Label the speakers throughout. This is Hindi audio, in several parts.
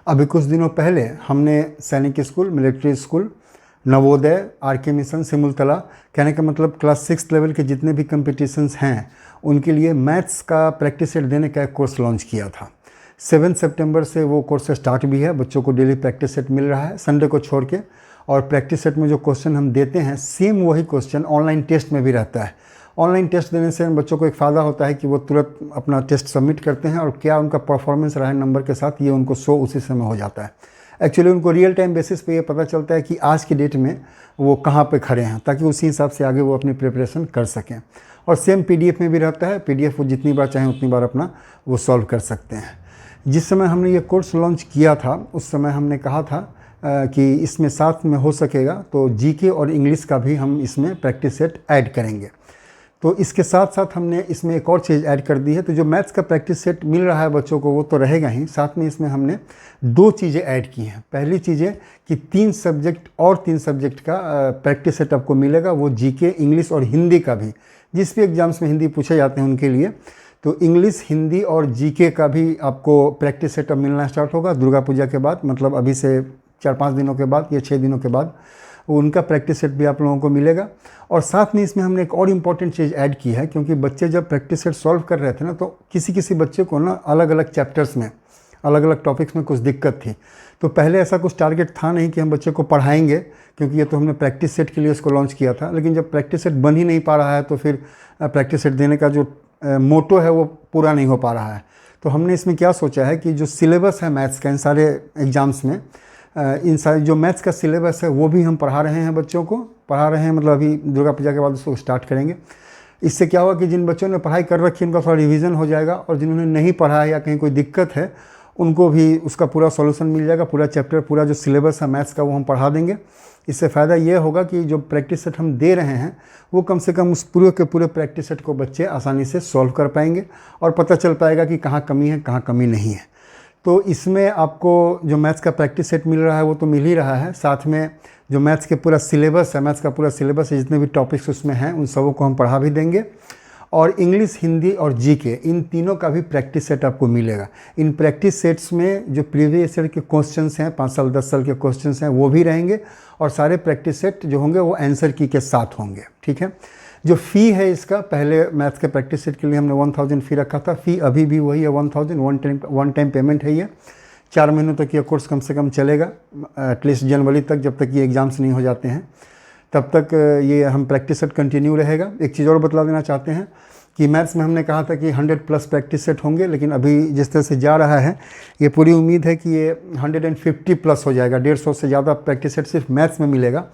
Speaker 1: अभी कुछ दिनों पहले हमने Sainik school, military school, Navodaya, R K. Mission, Simultala, कहने का मतलब क्लास 6 लेवल के जितने भी कंपटीशंस हैं उनके लिए मैथ्स का प्रैक्टिस सेट देने का एक कोर्स लॉन्च किया था। 7 सितंबर से वो कोर्स स्टार्ट भी है। बच्चों को डेली प्रैक्टिस सेट मिल रहा है संडे को छोड़ के, और प्रैक्टिस सेट में जो क्वेश्चन हम देते हैं सेम वही क्वेश्चन ऑनलाइन टेस्ट में भी रहता है। ऑनलाइन टेस्ट देने से बच्चों को एक फ़ायदा होता है कि वो तुरंत अपना टेस्ट सबमिट करते हैं और क्या उनका परफॉर्मेंस रहा है नंबर के साथ ये उनको शो उसी समय हो जाता है। एक्चुअली उनको रियल टाइम बेसिस पे ये पता चलता है कि आज की डेट में वो कहाँ पे खड़े हैं, ताकि उसी हिसाब से आगे वो अपनी प्रिपरेशन कर सकें। और सेम पीडीएफ में भी रहता है, पीडीएफ वो जितनी बार चाहें उतनी बार अपना वो सॉल्व कर सकते हैं। जिस समय हमने ये कोर्स लॉन्च किया था उस समय हमने कहा था कि इसमें साथ में हो सकेगा तो जीके और इंग्लिश का भी हम इसमें प्रैक्टिस सेट ऐड करेंगे। तो इसके साथ साथ हमने इसमें एक और चीज़ ऐड कर दी है। तो जो मैथ्स का प्रैक्टिस सेट मिल रहा है बच्चों को वो तो रहेगा ही, साथ में इसमें हमने 2 चीज़ें ऐड की हैं। पहली चीज़ है कि 3 सब्जेक्ट और 3 सब्जेक्ट का प्रैक्टिस सेट आपको मिलेगा, वो जीके, इंग्लिश और हिंदी का भी। जिस भी एग्जाम्स में हिंदी पूछे जाते हैं उनके लिए तो इंग्लिश, हिंदी और जीके का भी आपको प्रैक्टिस सेट अब मिलना स्टार्ट होगा दुर्गा पूजा के बाद, मतलब अभी से 4-5 दिनों के बाद या 6 दिनों के बाद उनका प्रैक्टिस सेट भी आप लोगों को मिलेगा। और साथ में इसमें हमने एक और इम्पॉर्टेंट चीज़ ऐड की है, क्योंकि बच्चे जब प्रैक्टिस सेट सॉल्व कर रहे थे ना तो किसी किसी बच्चे को ना अलग अलग चैप्टर्स में, अलग अलग टॉपिक्स में कुछ दिक्कत थी। तो पहले ऐसा कुछ टारगेट था नहीं कि हम बच्चे को पढ़ाएंगे, क्योंकि ये तो हमने प्रैक्टिस सेट के लिए इसको लॉन्च किया था। लेकिन जब प्रैक्टिस सेट बन ही नहीं पा रहा है तो फिर प्रैक्टिस सेट देने का जो मोटो है वो पूरा नहीं हो पा रहा है। तो हमने इसमें क्या सोचा है कि जो सिलेबस है मैथ्स का इन सारे एग्ज़ाम्स में, इन सारे जो मैथ्स का सिलेबस है वो भी हम पढ़ा रहे हैं, बच्चों को पढ़ा रहे हैं, मतलब अभी दुर्गा पूजा के बाद उसको स्टार्ट करेंगे। इससे क्या होगा कि जिन बच्चों ने पढ़ाई कर रखी है उनका थोड़ा रिवीजन हो जाएगा, और जिन्होंने नहीं पढ़ा है या कहीं कोई दिक्कत है उनको भी उसका पूरा सॉल्यूशन मिल जाएगा। पूरा चैप्टर, पूरा जो सिलेबस है मैथ्स का वो हम पढ़ा देंगे। इससे फ़ायदा ये होगा कि जो प्रैक्टिस सेट हम दे रहे हैं वो कम से कम उस पूरे के पूरे प्रैक्टिस सेट को बच्चे आसानी से सॉल्व कर पाएंगे और पता चल पाएगा कि कहाँ कमी है, कहाँ कमी नहीं है। तो इसमें आपको जो मैथ्स का प्रैक्टिस सेट मिल रहा है वो तो मिल ही रहा है, साथ में जो मैथ्स के पूरा सिलेबस है, मैथ्स का पूरा सिलेबस है, जितने भी टॉपिक्स उसमें हैं उन सबों को हम पढ़ा भी देंगे। और इंग्लिश, हिंदी और जीके इन तीनों का भी प्रैक्टिस सेट आपको मिलेगा। इन प्रैक्टिस सेट्स में जो प्रीवियस ईयर के क्वेश्चंस हैं, 5 साल 10 साल के क्वेश्चंस हैं वो भी रहेंगे, और सारे प्रैक्टिस सेट जो होंगे वो आंसर की के साथ होंगे। ठीक है। जो फ़ी है इसका, पहले मैथ्स के प्रैक्टिस सेट के लिए हमने 1000 फ़ी रखा था, फ़ी अभी भी वही है 1000, वन टाइम पेमेंट है ये। 4 महीनों तक ये कोर्स कम से कम चलेगा, एटलीस्ट जनवरी तक, जब तक ये एग्ज़ाम्स नहीं हो जाते हैं तब तक ये हम प्रैक्टिस सेट कंटिन्यू रहेगा। एक चीज़ और बतला देना चाहते हैं कि मैथ्स में हमने कहा था कि 100+ प्रैक्टिस सेट होंगे, लेकिन अभी जिस तरह से जा रहा है ये पूरी उम्मीद है कि ये 150+ हो जाएगा। 150 से ज़्यादा प्रैक्टिस सेट सिर्फ मैथ्स में मिलेगा।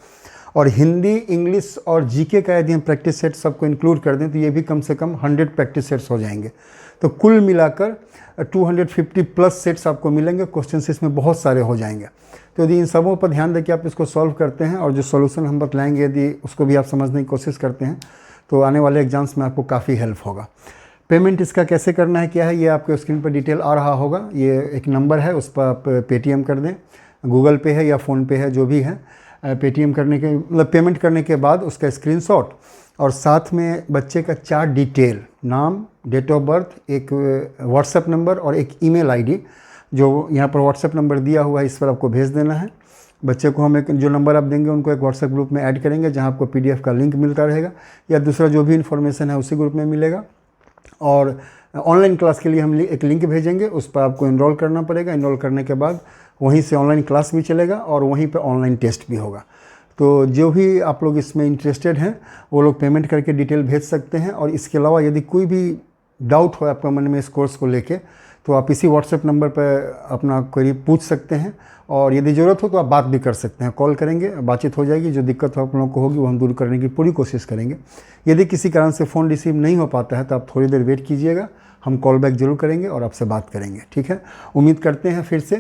Speaker 1: और हिंदी, इंग्लिश और जीके का यदि हम प्रैक्टिस सेट सबको इंक्लूड कर दें तो ये भी कम से कम 100 प्रैक्टिस सेट्स हो जाएंगे। तो कुल मिलाकर 250+ सेट्स आपको मिलेंगे। क्वेश्चंस इसमें बहुत सारे हो जाएंगे। तो यदि इन सबों पर ध्यान दें कि आप इसको सॉल्व करते हैं और जो सॉल्यूशन हम बतलाएंगे यदि उसको भी आप समझने की कोशिश करते हैं तो आने वाले एग्जाम्स में आपको काफ़ी हेल्प होगा। पेमेंट इसका कैसे करना है, क्या है, ये आपके स्क्रीन पर डिटेल आ रहा होगा। ये एक नंबर है, उस पर आप पेटीएम कर दें, गूगल पे है या फ़ोनपे है, जो भी है। पेटीएम करने के मतलब पेमेंट करने के बाद उसका स्क्रीनशॉट और साथ में बच्चे का 4 डिटेल, नाम, डेट ऑफ बर्थ, एक व्हाट्सएप नंबर और एक ईमेल आईडी, जो यहाँ पर व्हाट्सएप नंबर दिया हुआ है इस पर आपको भेज देना है। बच्चे को हम एक जो नंबर आप देंगे उनको एक व्हाट्सएप ग्रुप में ऐड करेंगे जहाँ आपको पीडीएफ का लिंक मिलता रहेगा, या दूसरा जो भी इन्फॉर्मेशन है उसी ग्रुप में मिलेगा। और ऑनलाइन क्लास के लिए हम एक लिंक भेजेंगे, उस पर आपको इनरोल करना पड़ेगा। इनरोल करने के बाद वहीं से ऑनलाइन क्लास भी चलेगा और वहीं पे ऑनलाइन टेस्ट भी होगा। तो जो भी आप लोग इसमें इंटरेस्टेड हैं वो लोग पेमेंट करके डिटेल भेज सकते हैं। और इसके अलावा यदि कोई भी डाउट हो आपका मन में इस कोर्स को लेके तो आप इसी व्हाट्सएप नंबर पर अपना क्वेरी पूछ सकते हैं, और यदि ज़रूरत हो तो आप बात भी कर सकते हैं। कॉल करेंगे, बातचीत हो जाएगी, जो दिक्कत हो आप लोगों को होगी वो हम दूर करने की पूरी कोशिश करेंगे। यदि किसी कारण से फ़ोन रिसीव नहीं हो पाता है तो आप थोड़ी देर वेट कीजिएगा, हम कॉल बैक ज़रूर करेंगे और आपसे बात करेंगे। ठीक है। उम्मीद करते हैं फिर से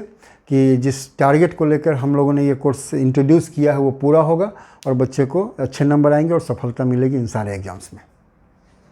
Speaker 1: कि जिस टारगेट को लेकर हम लोगों ने ये कोर्स इंट्रोड्यूस किया है वो पूरा होगा और बच्चे को अच्छे नंबर आएंगे और सफलता मिलेगी इन सारे एग्ज़ाम्स में।